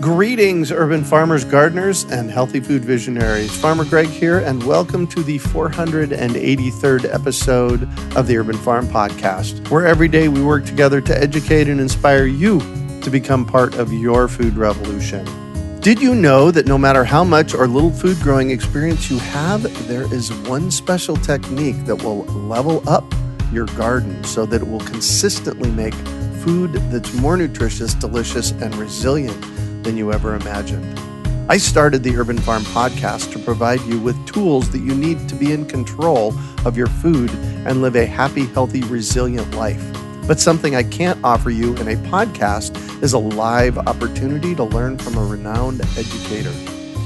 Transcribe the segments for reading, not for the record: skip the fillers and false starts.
Greetings, urban farmers, gardeners, and healthy food visionaries. Farmer Greg here, and welcome to the 483rd episode of the Urban Farm Podcast, where every day we work together to educate and inspire you to become part of your food revolution. Did you know that no matter how much or little food growing experience you have, there is one special technique that will level up your garden so that it will consistently make food that's more nutritious, delicious, and resilient than you ever imagined? I started the Urban Farm Podcast to provide you with tools that you need to be in control of your food and live a happy, healthy, resilient life. But something I can't offer you in a podcast is a live opportunity to learn from a renowned educator.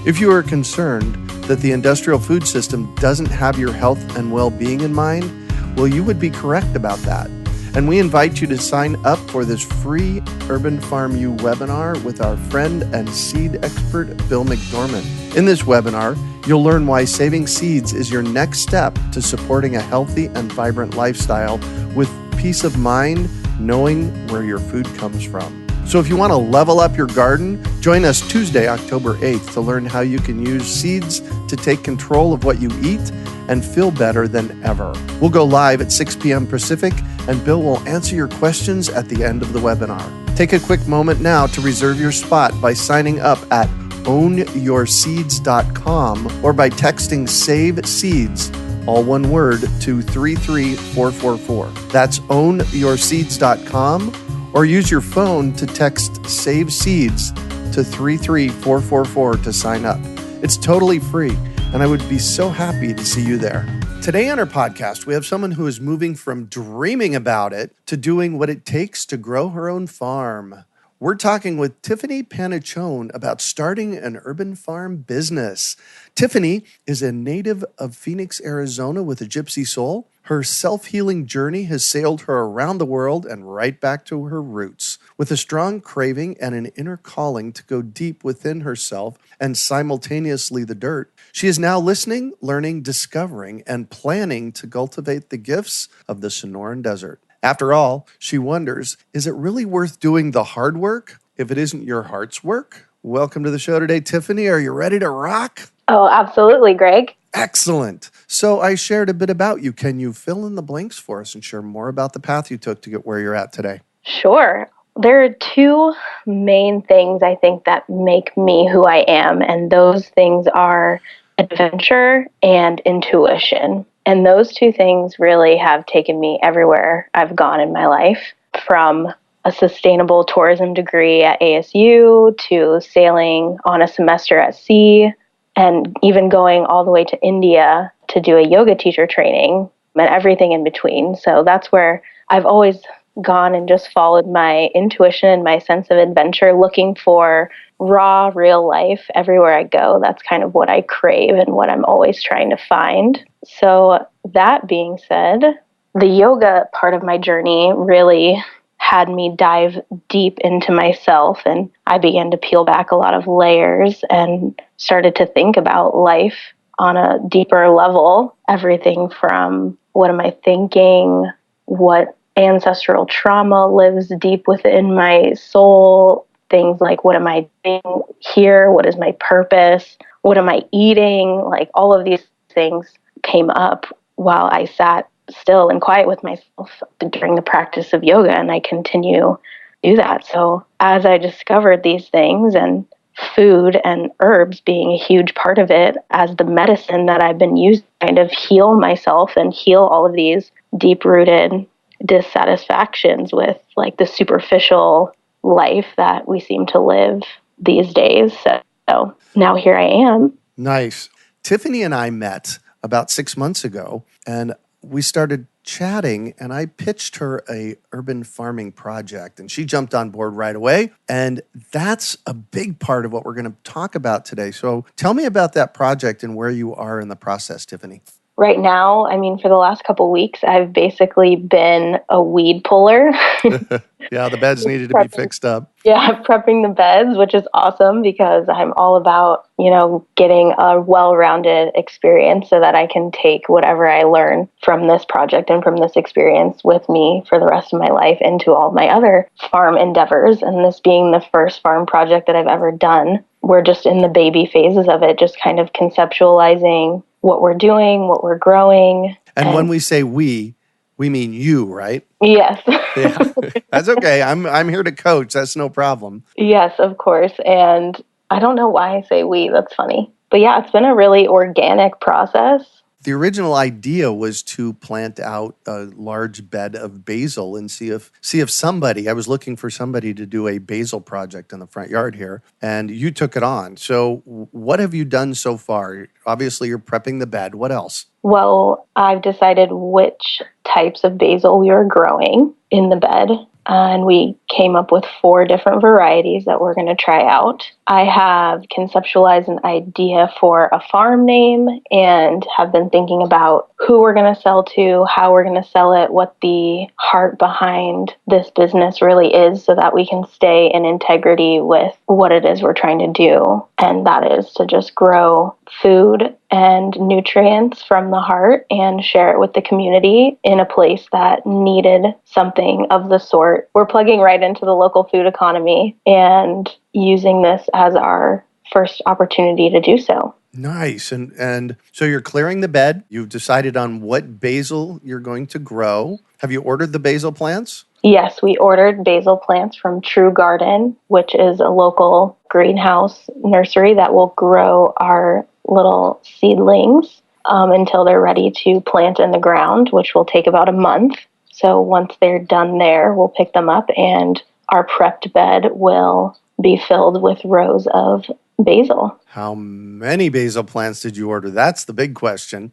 If you are concerned that the industrial food system doesn't have your health and well-being in mind, well, you would be correct about that. And we invite you to sign up for this free Urban Farm U webinar with our friend and seed expert, Bill McDormand. In this webinar, you'll learn why saving seeds is your next step to supporting a healthy and vibrant lifestyle with peace of mind, knowing where your food comes from. So if you want to level up your garden, join us Tuesday, October 8th to learn how you can use seeds to take control of what you eat and feel better than ever. We'll go live at 6 p.m. Pacific, and Bill will answer your questions at the end of the webinar. Take a quick moment now to reserve your spot by signing up at ownyourseeds.com or by texting SAVE SEEDS, all one word, to 33444. That's ownyourseeds.com, or use your phone to text SAVE SEEDS to 33444 to sign up. It's totally free, and I would be so happy to see you there. Today on our podcast, we have someone who is moving from dreaming about it to doing what it takes to grow her own farm. We're talking with Tiffany Panichone about starting an urban farm business. Tiffany is a native of Phoenix, Arizona with a gypsy soul. Her self-healing journey has sailed her around the world and right back to her roots. With a strong craving and an inner calling to go deep within herself and simultaneously the dirt, she is now listening, learning, discovering, and planning to cultivate the gifts of the Sonoran Desert. After all, she wonders, is it really worth doing the hard work if it isn't your heart's work? Welcome to the show today, Tiffany. Are you ready to rock? Oh, absolutely, Greg. Excellent. So I shared a bit about you. Can you fill in the blanks for us and share more about the path you took to get where you're at today? Sure. There are two main things I think that make me who I am, and those things are adventure and intuition. And those two things really have taken me everywhere I've gone in my life, from a sustainable tourism degree at ASU to sailing on a semester at sea, and even going all the way to India to do a yoga teacher training and everything in between. So that's where I've always gone and just followed my intuition and my sense of adventure, looking for raw, real life everywhere I go. That's kind of what I crave and what I'm always trying to find. So that being said, the yoga part of my journey really had me dive deep into myself, and I began to peel back a lot of layers and started to think about life on a deeper level. Everything from what am I thinking, what ancestral trauma lives deep within my soul, things like what am I doing here, what is my purpose, what am I eating, like all of these things came up while I sat still and quiet with myself during the practice of yoga, and I continue to do that. So as I discovered these things, and food and herbs being a huge part of it as the medicine that I've been using to kind of heal myself and heal all of these deep-rooted dissatisfactions with like the superficial life that we seem to live these days. So now here I am. Nice. Tiffany and I met about 6 months ago, and we started chatting, and I pitched her a urban farming project, and she jumped on board right away. And that's a big part of what we're going to talk about today. So tell me about that project and where you are in the process, Tiffany. right now, I mean, for the last couple weeks, I've basically been a weed puller. Yeah, the beds needed to be Prepping, fixed up. yeah, prepping the beds, which is awesome because I'm all about, getting a well-rounded experience so that I can take whatever I learn from this project and from this experience with me for the rest of my life into all my other farm endeavors. And this being the first farm project that I've ever done, we're just in the baby phases of it, just kind of conceptualizing what we're doing, what we're growing. And when we say we mean you, right? Yes. Yeah, that's okay. I'm here to coach. That's no problem. Yes, of course. And I don't know why I say we. That's funny. But yeah, it's been a really organic process. The original idea was to plant out a large bed of basil and see if somebody, I was looking for somebody to do a basil project in the front yard here, and you took it on. So what have you done so far? Obviously, you're prepping the bed. What else? Well, I've decided which types of basil we are growing in the bed, and we came up with 4 different varieties that we're going to try out. I have conceptualized an idea for a farm name and have been thinking about who we're going to sell to, how we're going to sell it, what the heart behind this business really is so that we can stay in integrity with what it is we're trying to do. And that is to just grow food and nutrients from the heart and share it with the community in a place that needed something of the sort. We're plugging right into the local food economy and using this as our first opportunity to do so. Nice. And so you're clearing the bed. You've decided on what basil you're going to grow. Have you ordered the basil plants? Yes, we ordered basil plants from True Garden, which is a local greenhouse nursery that will grow our little seedlings until they're ready to plant in the ground, which will take about a month. So once they're done there, we'll pick them up and our prepped bed will be filled with rows of basil. How many basil plants did you order? That's the big question.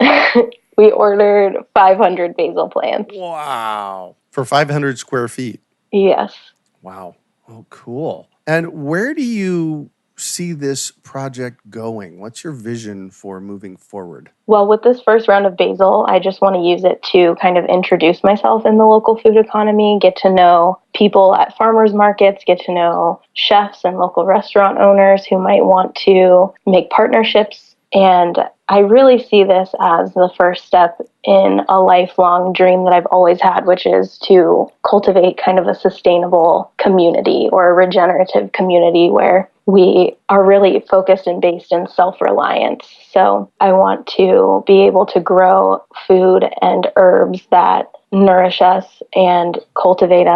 We ordered 500 basil plants. Wow. For 500 square feet. Yes. Wow. Oh, cool. And where do you see this project going? What's your vision for moving forward? Well, with this first round of basil, I just want to use it to kind of introduce myself in the local food economy, get to know people at farmers markets, get to know chefs and local restaurant owners who might want to make partnerships. And I really see this as the first step in a lifelong dream that I've always had, which is to cultivate kind of a sustainable community or a regenerative community where we are really focused and based in self-reliance. So I want to be able to grow food and herbs that nourish us and cultivate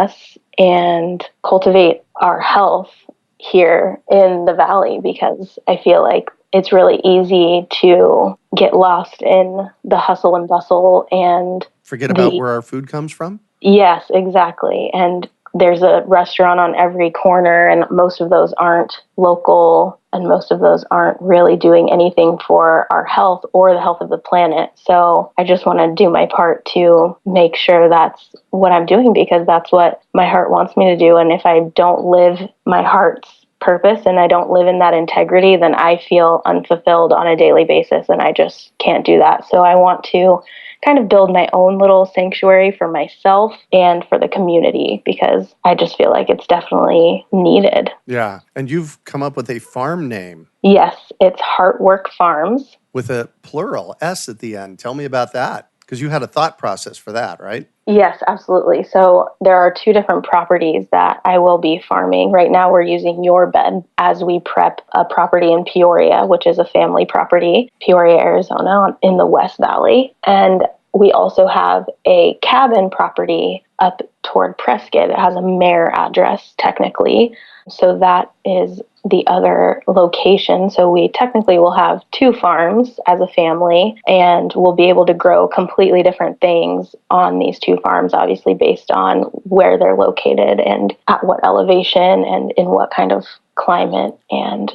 our health here in the valley, because I feel like it's really easy to get lost in the hustle and bustle and forget about where our food comes from? Yes, exactly. And there's a restaurant on every corner, and most of those aren't local, and most of those aren't really doing anything for our health or the health of the planet. So I just want to do my part to make sure that's what I'm doing, because that's what my heart wants me to do. And if I don't live my heart's purpose and I don't live in that integrity, then I feel unfulfilled on a daily basis, and I just can't do that. So I want to kind of build my own little sanctuary for myself and for the community, because I just feel like it's definitely needed. Yeah. And you've come up with a farm name. Yes, it's Heartwork Farms. With a plural S at the end. Tell me about that, because you had a thought process for that, right? Yes, absolutely. So there are 2 different properties that I will be farming. Right now we're using Your Bed as we prep a property in Peoria, which is a family property, Peoria, Arizona, in the West Valley. And we also have a cabin property up toward Prescott. It has a mayor address technically. So that is the other location. So we technically will have 2 farms as a family, and we'll be able to grow completely different things on these 2 farms, obviously based on where they're located and at what elevation and in what kind of climate and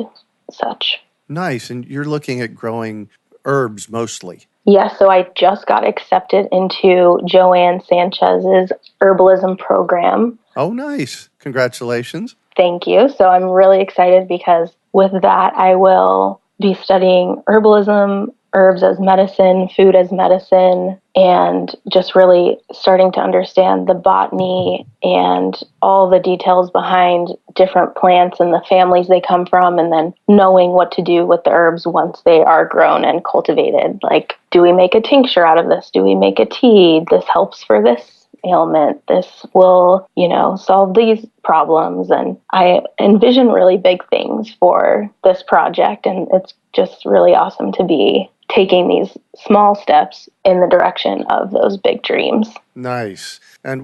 such. Nice. And you're looking at growing herbs mostly. Yes, so I just got accepted into Joanne Sanchez's herbalism program. Oh, nice. Congratulations. Thank you. So I'm really excited, because with that, I will be studying herbalism, herbs as medicine, food as medicine, and just really starting to understand the botany and all the details behind different plants and the families they come from, and then knowing what to do with the herbs once they are grown and cultivated. Like, do we make a tincture out of this? Do we make a tea? This helps for this ailment. This will, solve these problems. And I envision really big things for this project, and it's just really awesome to be taking these small steps in the direction of those big dreams. Nice. And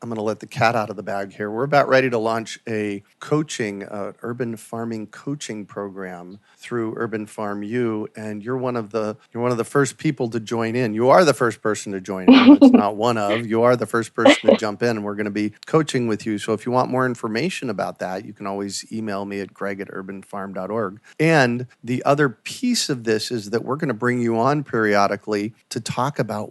I'm going to let the cat out of the bag here. We're about ready to launch a urban farming coaching program through Urban Farm U, and you're one of the first people to join in. You are the first person to join in. It's not one of. You are the first person to jump in, and we're going to be coaching with you. So if you want more information about that, you can always email me at greg@urbanfarm.org. And the other piece of this is that we're going to bring you on periodically to talk about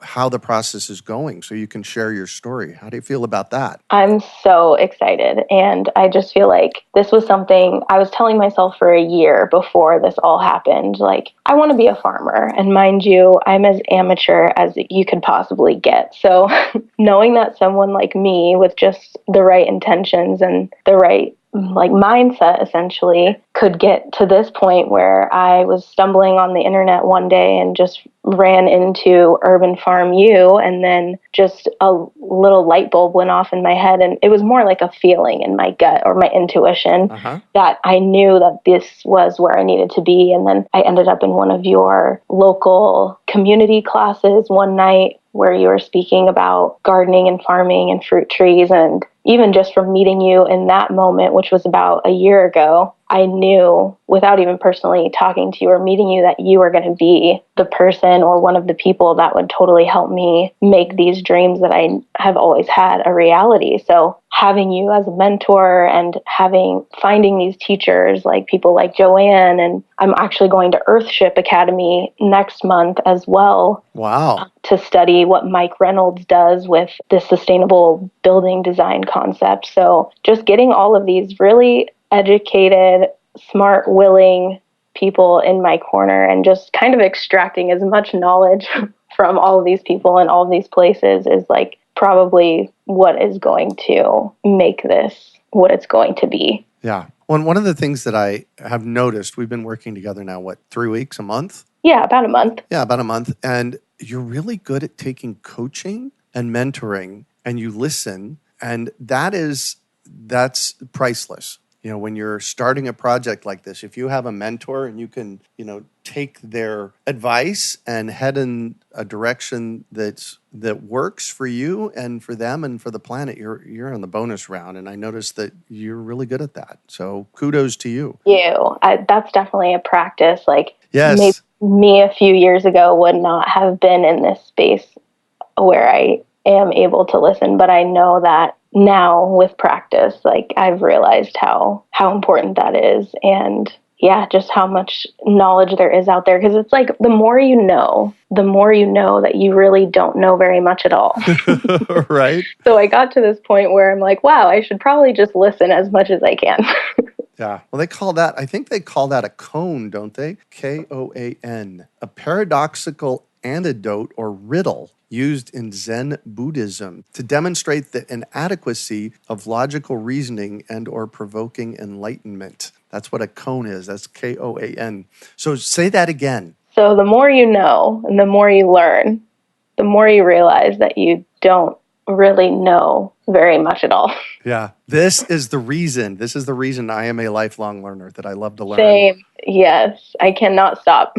how the process is going, so you can share your story. How do you feel about that? I'm so excited. And I just feel like this was something I was telling myself for a year before this all happened. Like, I want to be a farmer. And mind you, I'm as amateur as you could possibly get. So knowing that someone like me with just the right intentions and the right mindset essentially could get to this point where I was stumbling on the internet one day and just ran into Urban Farm U, and then just a little light bulb went off in my head, and it was more like a feeling in my gut or my intuition that I knew that this was where I needed to be. And then I ended up in one of your local community classes one night where you were speaking about gardening and farming and fruit trees. And even just from meeting you in that moment, which was about a year ago, I knew without even personally talking to you or meeting you that you were going to be the person or one of the people that would totally help me make these dreams that I have always had a reality. So having you as a mentor and finding these teachers like people like Joanne, and I'm actually going to Earthship Academy next month as well. Wow. To study what Mike Reynolds does with the sustainable building design concept. So just getting all of these really educated, smart, willing people in my corner and just kind of extracting as much knowledge from all of these people and all of these places is like probably what is going to make this what it's going to be. Yeah. One of the things that I have noticed, we've been working together now, 3 weeks, a month? Yeah, about a month. Yeah, about a month. And you're really good at taking coaching and mentoring, and you listen, and that's priceless. When you're starting a project like this, if you have a mentor and you can, take their advice and head in a direction that works for you and for them and for the planet, you're on the bonus round. And I noticed that you're really good at that. So kudos to you. That's definitely a practice. Yes. Maybe me a few years ago would not have been in this space where I am able to listen, but I know that now with practice, I've realized how important that is, and just how much knowledge there is out there. Because it's like the more you know that you really don't know very much at all. Right. So I got to this point where I'm like, wow, I should probably just listen as much as I can. Yeah. Well, I think they call that a koan, don't they? Koan, a paradoxical antidote or riddle used in Zen Buddhism to demonstrate the inadequacy of logical reasoning and or provoking enlightenment. That's what a koan is. That's Koan. So say that again. So the more you know and the more you learn, the more you realize that you don't really know very much at all. Yeah. This is the reason I am a lifelong learner, that I love to learn. Same. Yes. I cannot stop.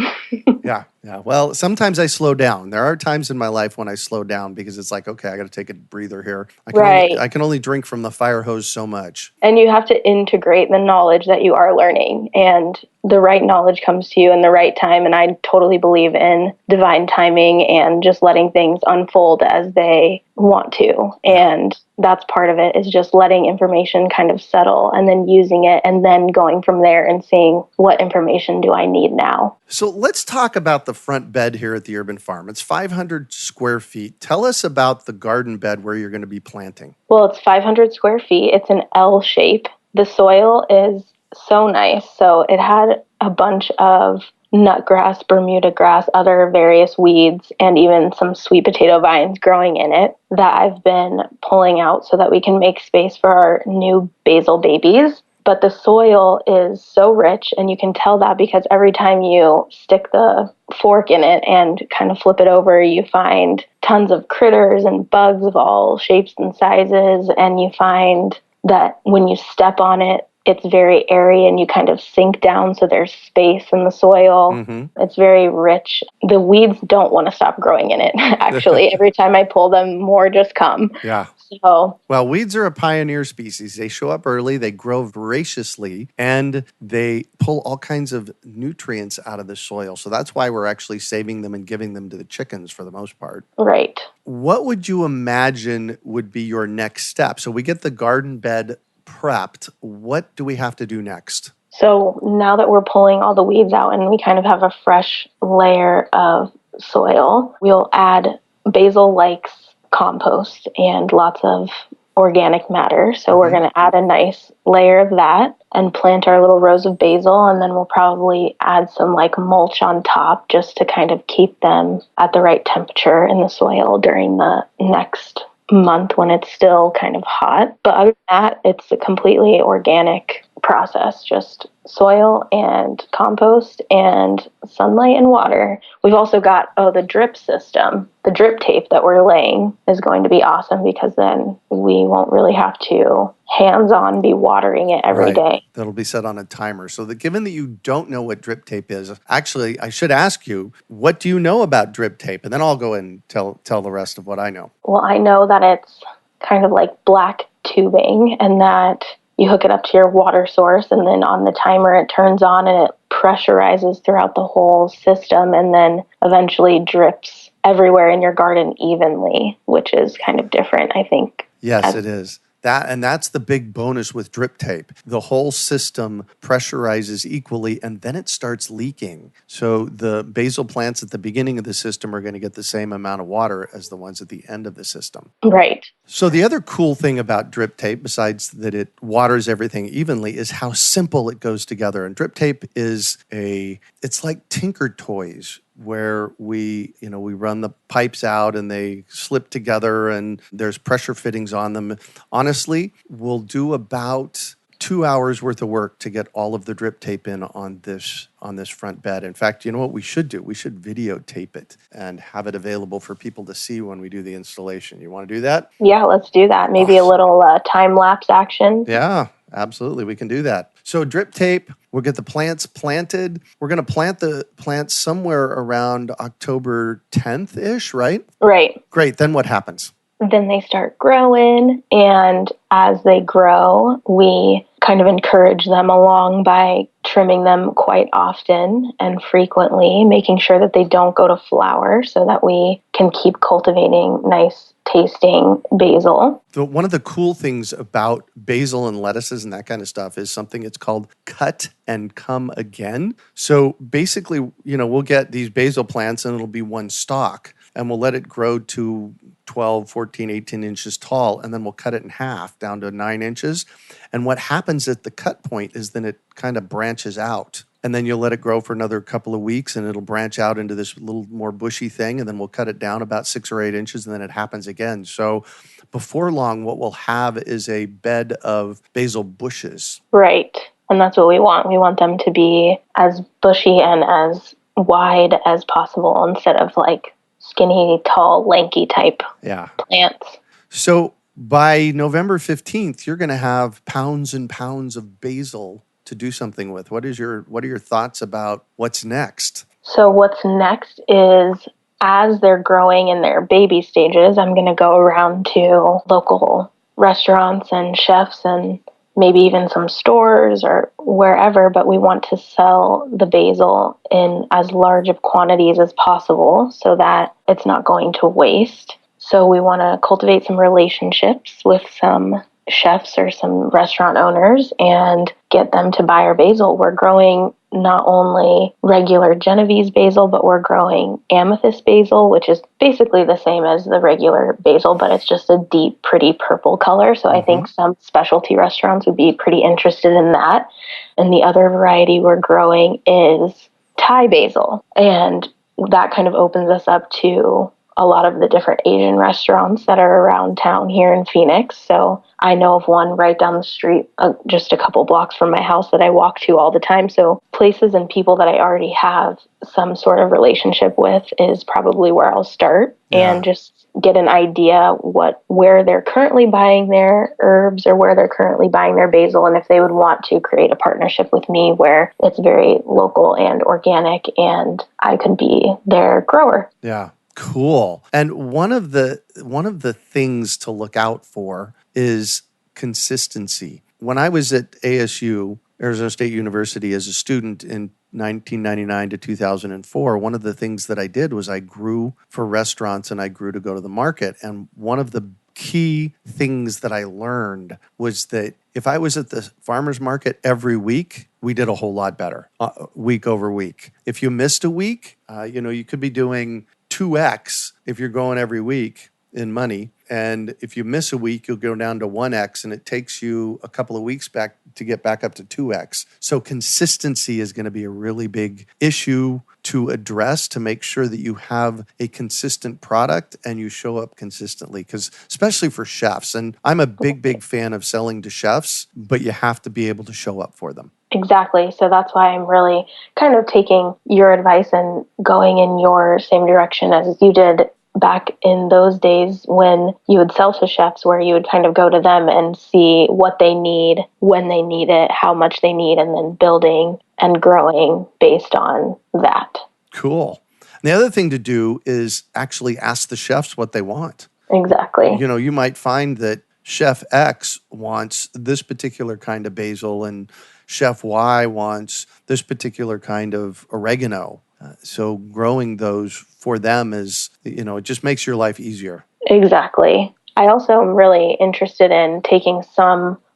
Yeah. Well, sometimes I slow down. There are times in my life when I slow down because it's like, okay, I got to take a breather here. I can only drink from the fire hose so much. And you have to integrate the knowledge that you are learning, and the right knowledge comes to you in the right time. And I totally believe in divine timing and just letting things unfold as they want to. And that's part of it, is just letting information kind of settle and then using it and then going from there and seeing what information do I need now. So let's talk about the front bed here at the Urban Farm. It's 500 square feet. Tell us about the garden bed where you're going to be planting. Well, it's 500 square feet. It's an L shape. The soil is so nice. So it had a bunch of nutgrass, Bermuda grass, other various weeds, and even some sweet potato vines growing in it that I've been pulling out so that we can make space for our new basil babies. But the soil is so rich, and you can tell that because every time you stick the fork in it and kind of flip it over, you find tons of critters and bugs of all shapes and sizes, and you find that when you step on it, it's very airy and you kind of sink down so there's space in the soil. Mm-hmm. It's very rich. The weeds don't want to stop growing in it, actually. Every time I pull them, more just come. Yeah. So, Well, weeds are a pioneer species. They show up early, they grow voraciously, and they pull all kinds of nutrients out of the soil. So that's why we're actually saving them and giving them to the chickens for the most part. right. What would you imagine would be your next step? So we get the garden bed prepped. What do we have to do next? So now that we're pulling all the weeds out and we kind of have a fresh layer of soil, we'll add basil likes compost and lots of organic matter. So we're going to add a nice layer of that and plant our little rows of basil, and then we'll probably add some like mulch on top just to kind of keep them at the right temperature in the soil during the next month when it's still kind of hot. But other than that, it's a completely organic process, just soil and compost and sunlight and water. We've also got, the drip system. The drip tape that we're laying is going to be awesome because then we won't really have to hands-on be watering it every day. That'll be set on a timer. So given that you don't know what drip tape is, actually, I should ask you, what do you know about drip tape? And then I'll go and tell the rest of what I know. Well, I know that it's kind of like black tubing and that you hook it up to your water source, and then on the timer it turns on and it pressurizes throughout the whole system and then eventually drips everywhere in your garden evenly, which is kind of different, I think. Yes, it is. That's the big bonus with drip tape. The whole system pressurizes equally and then it starts leaking. So the basil plants at the beginning of the system are going to get the same amount of water as the ones at the end of the system. Right. So the other cool thing about drip tape, besides that it waters everything evenly, is how simple it goes together. And drip tape it's like Tinker Toys, where we run the pipes out and they slip together and there's pressure fittings on them. Honestly, we'll do about 2 hours worth of work to get all of the drip tape in on this front bed. In fact, you know what we should do? We should videotape it and have it available for people to see when we do the installation. You want to do that? Yeah, let's do that. Maybe a little time-lapse action. Yeah, absolutely. We can do that. So drip tape, we'll get the plants planted. We're going to plant the plants somewhere around October 10th-ish, right? Right. Great. Then what happens? Then they start growing, and as they grow, we kind of encourage them along by trimming them quite often and frequently, making sure that they don't go to flower so that we can keep cultivating nice tasting basil. So one of the cool things about basil and lettuces and that kind of stuff is something it's called cut and come again. So basically, we'll get these basil plants and it'll be one stalk and we'll let it grow to 12, 14, 18 inches tall, and then we'll cut it in half down to 9 inches. And what happens at the cut point is then it kind of branches out. And then you'll let it grow for another couple of weeks and it'll branch out into this little more bushy thing. And then we'll cut it down about 6 or 8 inches and then it happens again. So before long, what we'll have is a bed of basil bushes. Right. And that's what we want. We want them to be as bushy and as wide as possible instead of like skinny, tall, lanky type plants. So by November 15th, you're going to have pounds and pounds of basil to do something with. What are your thoughts about what's next? So what's next is, as they're growing in their baby stages, I'm going to go around to local restaurants and chefs and maybe even some stores or wherever, but we want to sell the basil in as large of quantities as possible so that it's not going to waste. So we want to cultivate some relationships with some chefs or some restaurant owners and get them to buy our basil. We're growing not only regular Genovese basil, but we're growing amethyst basil, which is basically the same as the regular basil, but it's just a deep, pretty purple color. So I think some specialty restaurants would be pretty interested in that. And the other variety we're growing is Thai basil. And that kind of opens us up to a lot of the different Asian restaurants that are around town here in Phoenix. So I know of one right down the street, just a couple blocks from my house that I walk to all the time. So places and people that I already have some sort of relationship with is probably where I'll start, and just get an idea where they're currently buying their herbs or where they're currently buying their basil, and if they would want to create a partnership with me where it's very local and organic and I could be their grower. Yeah. Cool. And one of the things to look out for is consistency. When I was at ASU, Arizona State University, as a student in 1999 to 2004, one of the things that I did was I grew for restaurants and I grew to go to the market. And one of the key things that I learned was that if I was at the farmer's market every week, we did a whole lot better, week over week. If you missed a week, you could be doing 2x if you're going every week in money. And if you miss a week, you'll go down to 1x, and it takes you a couple of weeks back to get back up to 2x. So consistency is going to be a really big issue to address, to make sure that you have a consistent product and you show up consistently, because especially for chefs, and I'm a big fan of selling to chefs, but you have to be able to show up for them. Exactly. So that's why I'm really kind of taking your advice and going in your same direction as you did back in those days when you would sell to chefs, where you would kind of go to them and see what they need, when they need it, how much they need, and then building and growing based on that. Cool. And the other thing to do is actually ask the chefs what they want. Exactly. You might find that Chef X wants this particular kind of basil and Chef Y wants this particular kind of oregano. So growing those for them is, it just makes your life easier. Exactly. I also am really interested in taking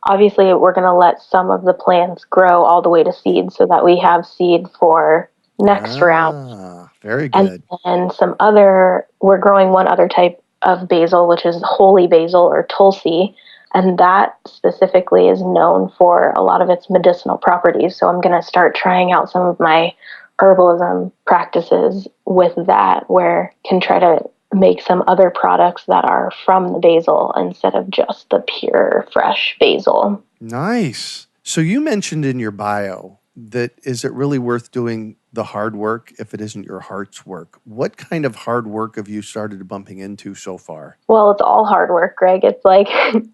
obviously we're going to let some of the plants grow all the way to seed so that we have seed for next round. Very good. And we're growing one other type of basil, which is holy basil or tulsi. And that specifically is known for a lot of its medicinal properties. So I'm going to start trying out some of my herbalism practices with that, where I can try to make some other products that are from the basil instead of just the pure, fresh basil. Nice. So you mentioned in your bio that is it really worth doing the hard work if it isn't your heart's work? What kind of hard work have you started bumping into so far? Well, it's all hard work, Greg. It's like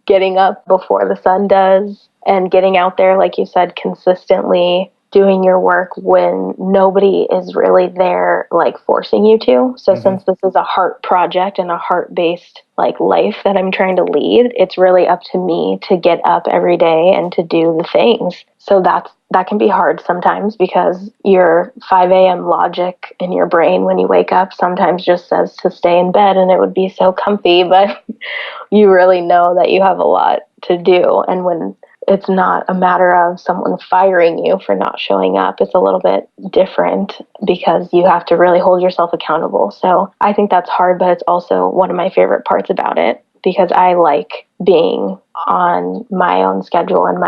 getting up before the sun does and getting out there, like you said, consistently doing your work when nobody is really there, like forcing you to. So since this is a heart project and a heart-based life that I'm trying to lead, it's really up to me to get up every day and to do the things. So that can be hard sometimes, because your 5 a.m. logic in your brain when you wake up sometimes just says to stay in bed and it would be so comfy, but you really know that you have a lot to do. And when it's not a matter of someone firing you for not showing up, it's a little bit different because you have to really hold yourself accountable. So I think that's hard, but it's also one of my favorite parts about it, because I like being on my own schedule and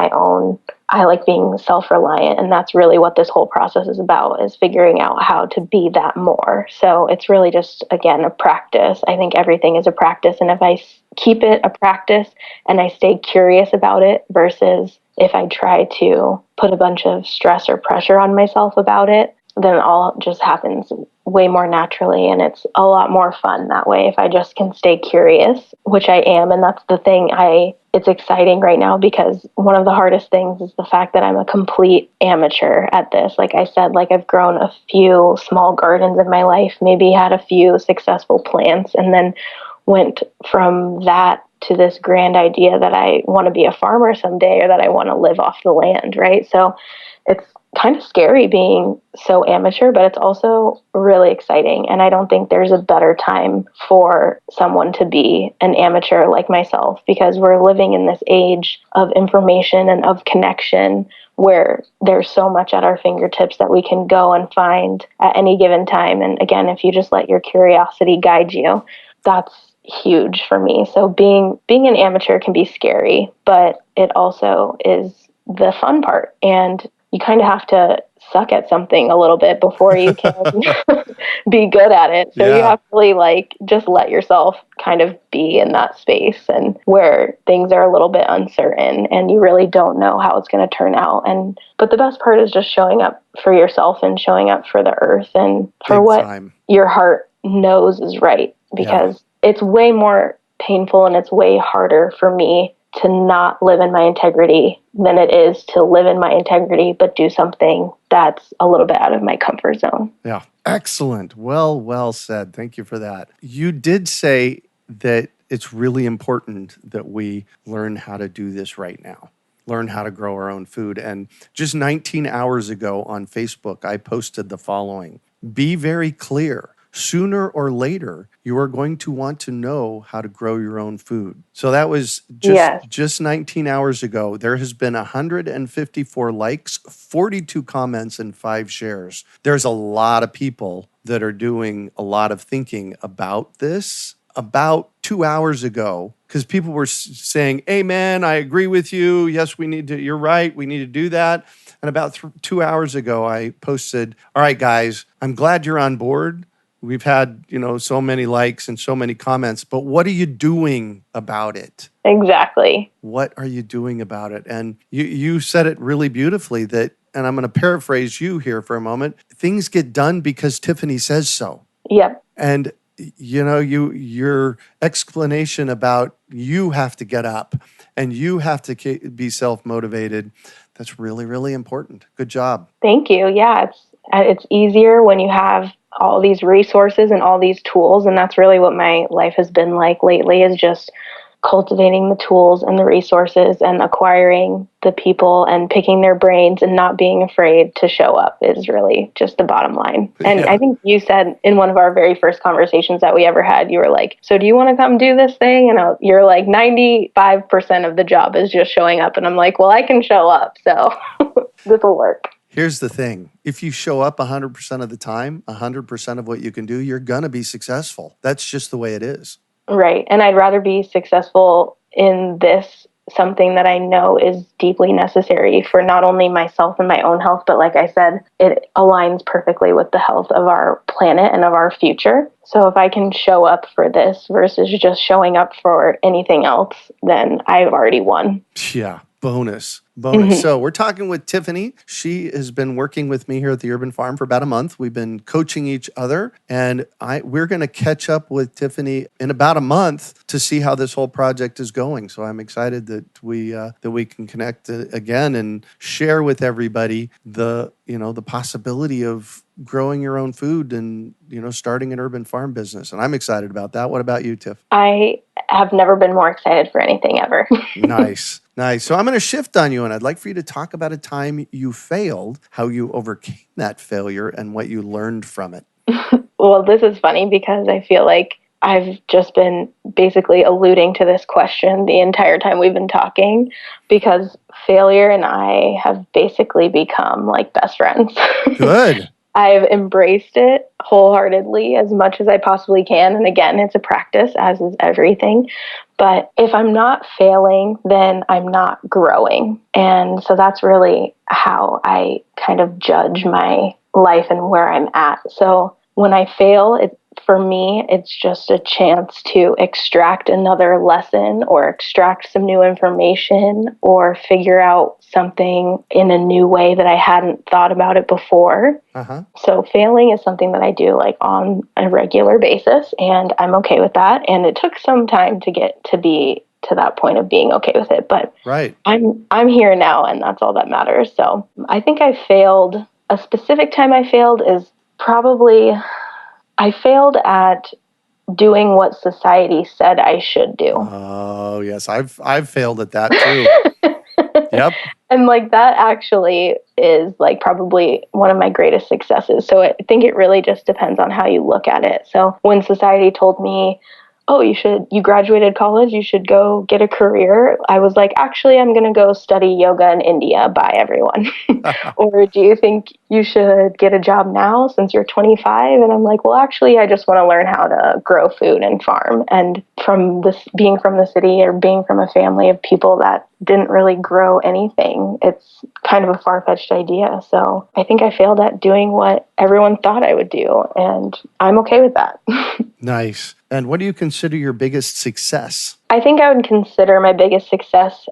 I like being self-reliant. And that's really what this whole process is about, is figuring out how to be that more. So it's really just, again, a practice. I think everything is a practice. And if I keep it a practice and I stay curious about it, versus if I try to put a bunch of stress or pressure on myself about it, then it all just happens way more naturally, and it's a lot more fun that way if I just can stay curious, which I am. And that's the thing. It's exciting right now, because one of the hardest things is the fact that I'm a complete amateur at this. Like I said, I've grown a few small gardens in my life, maybe had a few successful plants, and then went from that to this grand idea that I want to be a farmer someday, or that I want to live off the land, right? So it's kind of scary being so amateur, but it's also really exciting. And I don't think there's a better time for someone to be an amateur like myself, because we're living in this age of information and of connection, where there's so much at our fingertips that we can go and find at any given time. And again, if you just let your curiosity guide you, that's huge for me. So being an amateur can be scary, but it also is the fun part. And you kind of have to suck at something a little bit before you can be good at it. So you have to really like just let yourself kind of be in that space and where things are a little bit uncertain and you really don't know how it's going to turn out. But the best part is just showing up for yourself and showing up for the earth and for Big what time. your heart knows is right, because it's way more painful and it's way harder for me to not live in my integrity than it is to live in my integrity but do something that's a little bit out of my comfort zone. Yeah. Excellent. Well said. Thank you for that. You did say that it's really important that we learn how to do this right now, learn how to grow our own food. And just 19 hours ago on Facebook, I posted the following: be very clear. Sooner or later, you are going to want to know how to grow your own food. So that was just 19 hours ago. There has been 154 likes, 42 comments, and 5 shares. There's a lot of people that are doing a lot of thinking about this. About 2 hours ago, because people were saying, amen, I agree with you. Yes, you're right. We need to do that. And about 2 hours ago, I posted, all right, guys, I'm glad you're on board. We've had, so many likes and so many comments, but what are you doing about it? Exactly. What are you doing about it? And you said it really beautifully that, and I'm going to paraphrase you here for a moment, things get done because Tiffany says so. Yep. And your explanation about you have to get up and you have to be self-motivated, that's really, really important. Good job. Thank you. Yeah, it's easier when you have all these resources and all these tools. And that's really what my life has been like lately, is just cultivating the tools and the resources and acquiring the people and picking their brains and not being afraid to show up is really just the bottom line. And I think you said in one of our very first conversations that we ever had, you were like, so do you want to come do this thing? And you're like, 95% of the job is just showing up. And I'm like, well, I can show up. So this will work. Here's the thing. If you show up 100% of the time, 100% of what you can do, you're going to be successful. That's just the way it is. Right. And I'd rather be successful in this, something that I know is deeply necessary for not only myself and my own health, but like I said, it aligns perfectly with the health of our planet and of our future. So if I can show up for this versus just showing up for anything else, then I've already won. Yeah. Bonus. Mm-hmm. So we're talking with Tiffany. She has been working with me here at the Urban Farm for about a month. We've been coaching each other, and we're going to catch up with Tiffany in about a month to see how this whole project is going. So I'm excited that we can connect again and share with everybody the possibility of growing your own food and starting an urban farm business. And I'm excited about that. What about you, Tiff? I have never been more excited for anything ever. Nice. So I'm going to shift on you, and I'd like for you to talk about a time you failed, how you overcame that failure, and what you learned from it. Well, this is funny because I feel like I've just been basically alluding to this question the entire time we've been talking, because failure and I have basically become like best friends. Good. I've embraced it wholeheartedly as much as I possibly can. And again, it's a practice, as is everything. But if I'm not failing, then I'm not growing. And so that's really how I kind of judge my life and where I'm at. So when I fail, for me, it's just a chance to extract another lesson or extract some new information or figure out something in a new way that I hadn't thought about it before. Uh-huh. So failing is something that I do like on a regular basis, and I'm okay with that. And it took some time to get to be to that point of being okay with it, but right. I'm here now, and that's all that matters. So I think I failed. A specific time I failed is probably I failed at doing what society said I should do. Oh, yes. I've failed at that too. Yep. And like that actually is like probably one of my greatest successes. So I think it really just depends on how you look at it. So when society told me, oh, you graduated college, you should go get a career, I was like, actually, I'm going to go study yoga in India. Bye, everyone. Or do you think you should get a job now since you're 25. And I'm like, well, actually, I just want to learn how to grow food and farm. And from this, being from the city or being from a family of people that didn't really grow anything, it's kind of a far-fetched idea. So I think I failed at doing what everyone thought I would do, and I'm okay with that. Nice. And what do you consider your biggest success? I think I would consider my biggest success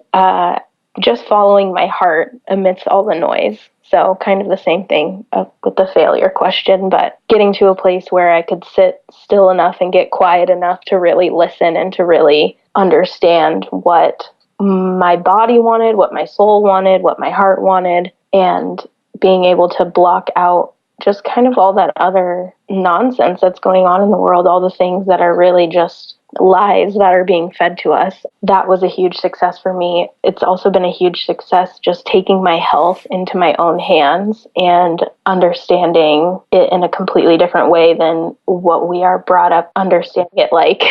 just following my heart amidst all the noise. So kind of the same thing with the failure question, but getting to a place where I could sit still enough and get quiet enough to really listen and to really understand what my body wanted, what my soul wanted, what my heart wanted, and being able to block out just kind of all that other nonsense that's going on in the world, all the things that are really just lies that are being fed to us. That was a huge success for me. It's also been a huge success just taking my health into my own hands and understanding it in a completely different way than what we are brought up understanding it like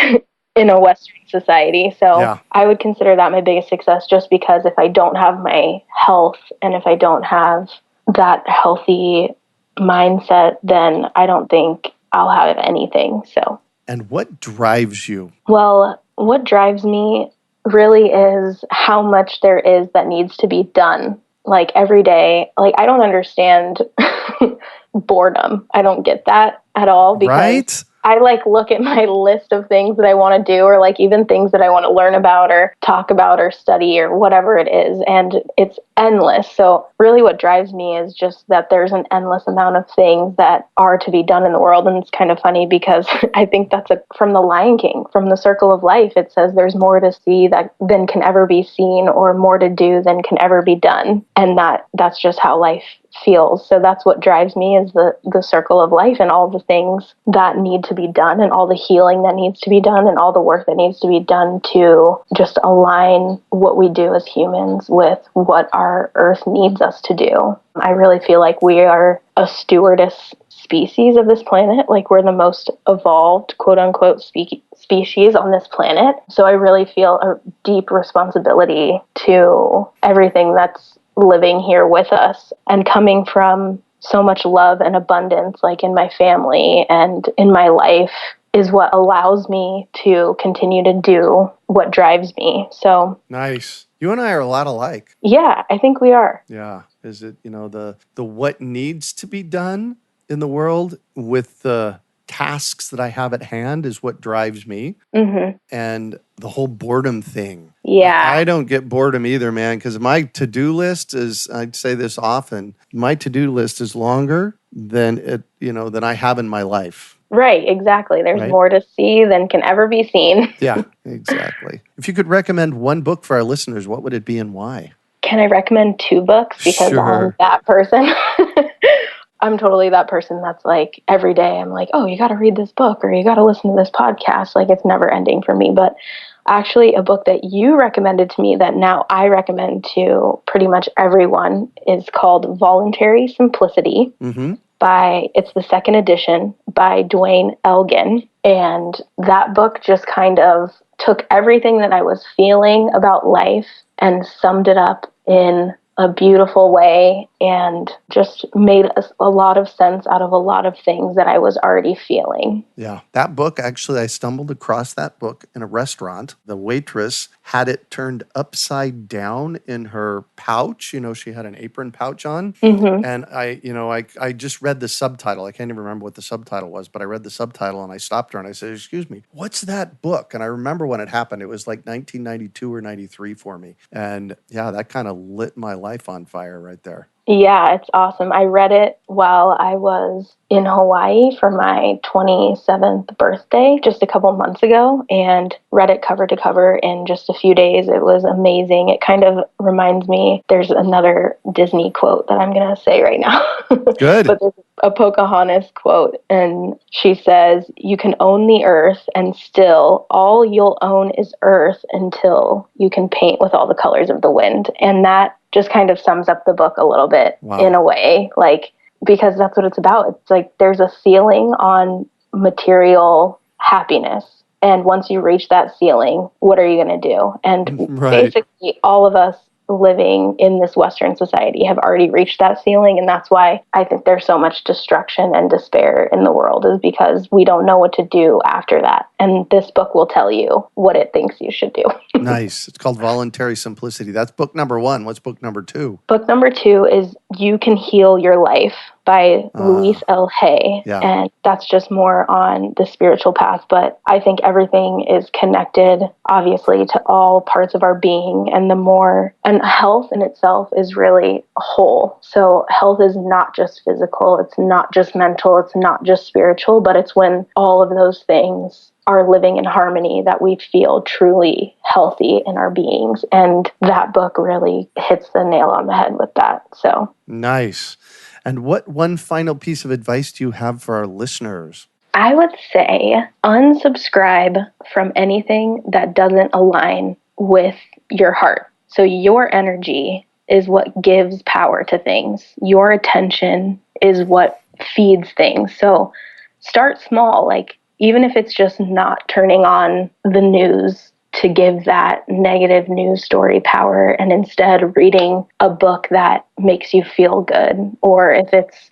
in a Western society. So yeah. I would consider that my biggest success, just because if I don't have my health and if I don't have that healthy mindset, then I don't think I'll have anything. So. And what drives you? Well, what drives me really is how much there is that needs to be done. Like every day, like I don't understand boredom. I don't get that at all, because right? I like look at my list of things that I want to do, or like even things that I want to learn about or talk about or study or whatever it is. And it's endless. So really what drives me is just that there's an endless amount of things that are to be done in the world. And it's kind of funny because I think that's from the Lion King, from the Circle of Life. It says there's more to see than can ever be seen, or more to do than can ever be done. And that's just how life feels. So that's what drives me, is the circle of life and all the things that need to be done and all the healing that needs to be done and all the work that needs to be done to just align what we do as humans with what our earth needs us to do. I really feel like we are a stewardess species of this planet. Like we're the most evolved, quote unquote, species on this planet. So I really feel a deep responsibility to everything that's living here with us, and coming from so much love and abundance, like in my family and in my life, is what allows me to continue to do what drives me. So nice. You and I are a lot alike. Yeah, I think we are. Yeah. Is it, the what needs to be done in the world with the tasks that I have at hand is what drives me. Mm-hmm. And the whole boredom thing. Yeah. I don't get boredom either, man, because my to-do list is, I'd say this often, my to-do list is longer than than I have in my life. Right, exactly. There's more to see than can ever be seen. Yeah, exactly. If you could recommend one book for our listeners, what would it be and why? Can I recommend 2 books? Because I'm that person. I'm totally that person that's like, every day I'm like, oh, you got to read this book or you got to listen to this podcast. Like, it's never ending for me. But actually, a book that you recommended to me that now I recommend to pretty much everyone is called Voluntary Simplicity. Mm-hmm. It's the 2nd edition by Duane Elgin. And that book just kind of took everything that I was feeling about life and summed it up in a beautiful way, and just made a lot of sense out of a lot of things that I was already feeling. Yeah, that book, actually, I stumbled across that book in a restaurant. The waitress had it turned upside down in her pouch. She had an apron pouch on. Mm-hmm. And I just read the subtitle. I can't even remember what the subtitle was, but I read the subtitle and I stopped her and I said, excuse me, what's that book? And I remember when it happened. It was like 1992 or 93 for me. And yeah, that kind of lit my life on fire right there. Yeah, it's awesome. I read it while I was in Hawaii for my 27th birthday just a couple months ago, and read it cover to cover in just a few days. It was amazing. It kind of reminds me, there's another Disney quote that I'm going to say right now. Good. But there's a Pocahontas quote, and she says, "You can own the earth, and still all you'll own is earth until you can paint with all the colors of the wind." And that just kind of sums up the book a little bit. Wow. In a way, like, because that's what it's about. It's like there's a ceiling on material happiness. And once you reach that ceiling, what are you going to do? And basically all of us living in this Western society have already reached that ceiling. And that's why I think there's so much destruction and despair in the world, is because we don't know what to do after that. And this book will tell you what it thinks you should do. Nice. It's called Voluntary Simplicity. That's book number 1. What's book number 2? Book number 2 is You Can Heal Your Life by Louise L. Hay. Yeah. And that's just more on the spiritual path. But I think everything is connected, obviously, to all parts of our being. And health in itself is really a whole. So health is not just physical. It's not just mental. It's not just spiritual. But it's when all of those things are living in harmony that we feel truly healthy in our beings. And that book really hits the nail on the head with that. So nice. And what one final piece of advice do you have for our listeners? I would say unsubscribe from anything that doesn't align with your heart. So your energy is what gives power to things. Your attention is what feeds things. So start small, like even if it's just not turning on the news to give that negative news story power, and instead reading a book that makes you feel good. Or if it's,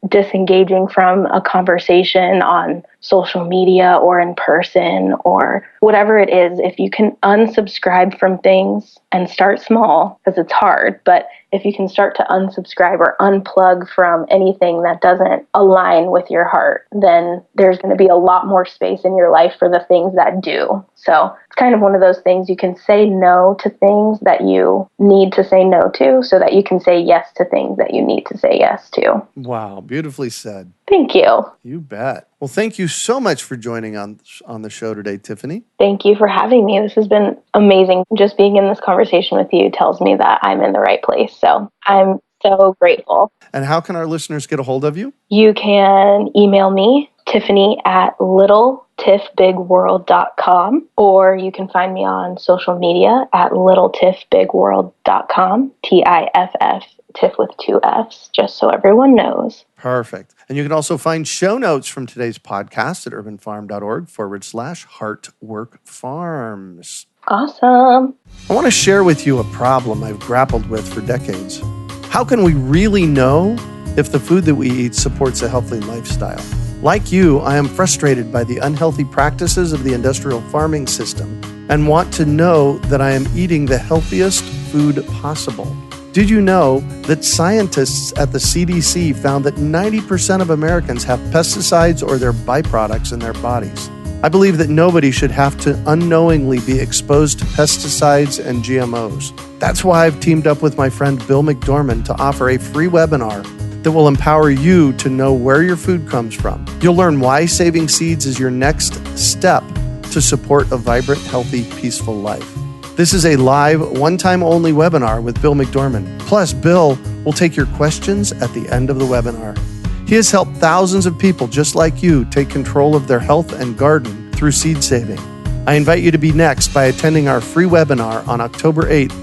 disengaging from a conversation on social media or in person or whatever it is, if you can unsubscribe from things and start small, because it's hard, but if you can start to unsubscribe or unplug from anything that doesn't align with your heart, then there's going to be a lot more space in your life for the things that do. So it's kind of one of those things. You can say no to things that you need to say no to so that you can say yes to things that you need to say yes to. Wow, beautifully said. Thank you. You bet. Well, thank you so much for joining on the show today, Tiffany. Thank you for having me. This has been amazing. Just being in this conversation with you tells me that I'm in the right place. So I'm so grateful. And how can our listeners get a hold of you? You can email me, Tiffany at littletiffbigworld.com, or you can find me on social media at littletiffbigworld.com, TIFF, Tiff with 2 Fs, just so everyone knows. Perfect. And you can also find show notes from today's podcast at urbanfarm.org/heartworkfarms. Awesome. I want to share with you a problem I've grappled with for decades. How can we really know if the food that we eat supports a healthy lifestyle? Like you, I am frustrated by the unhealthy practices of the industrial farming system and want to know that I am eating the healthiest food possible. Did you know that scientists at the CDC found that 90% of Americans have pesticides or their byproducts in their bodies? I believe that nobody should have to unknowingly be exposed to pesticides and GMOs. That's why I've teamed up with my friend Bill McDorman to offer a free webinar that will empower you to know where your food comes from. You'll learn why saving seeds is your next step to support a vibrant, healthy, peaceful life. This is a live, one-time only webinar with Bill McDorman. Plus, Bill will take your questions at the end of the webinar. He has helped thousands of people just like you take control of their health and garden through seed saving. I invite you to be next by attending our free webinar on October 8th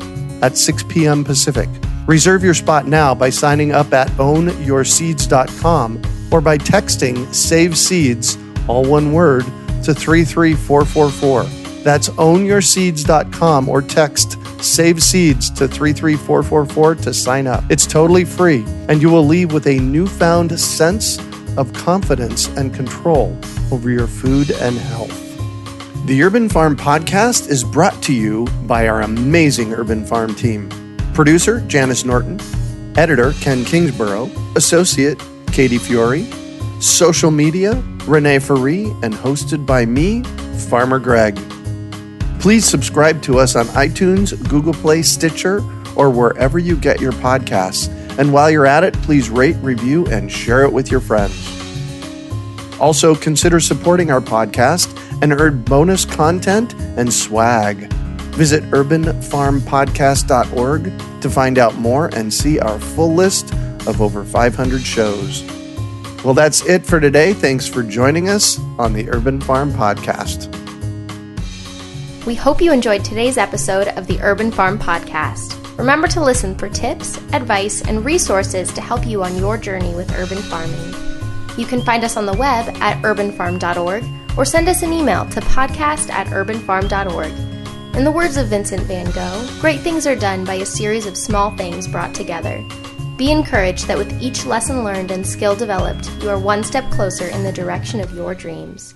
at 6 p.m. Pacific. Reserve your spot now by signing up at ownyourseeds.com or by texting SAVE SEEDS, all one word, to 33444. That's ownyourseeds.com or text SAVE SEEDS to 33444 to sign up. It's totally free, and you will leave with a newfound sense of confidence and control over your food and health. The Urban Farm Podcast is brought to you by our amazing Urban Farm team. Producer, Janice Norton. Editor, Ken Kingsborough. Associate, Katie Fiore. Social media, Renee Faree, and hosted by me, Farmer Greg. Please subscribe to us on iTunes, Google Play, Stitcher, or wherever you get your podcasts. And while you're at it, please rate, review, and share it with your friends. Also, consider supporting our podcast and earn bonus content and swag. Visit urbanfarmpodcast.org to find out more and see our full list of over 500 shows. Well, that's it for today. Thanks for joining us on the Urban Farm Podcast. We hope you enjoyed today's episode of the Urban Farm Podcast. Remember to listen for tips, advice, and resources to help you on your journey with urban farming. You can find us on the web at urbanfarm.org or send us an email to podcast@urbanfarm.org. In the words of Vincent van Gogh, great things are done by a series of small things brought together. Be encouraged that with each lesson learned and skill developed, you are one step closer in the direction of your dreams.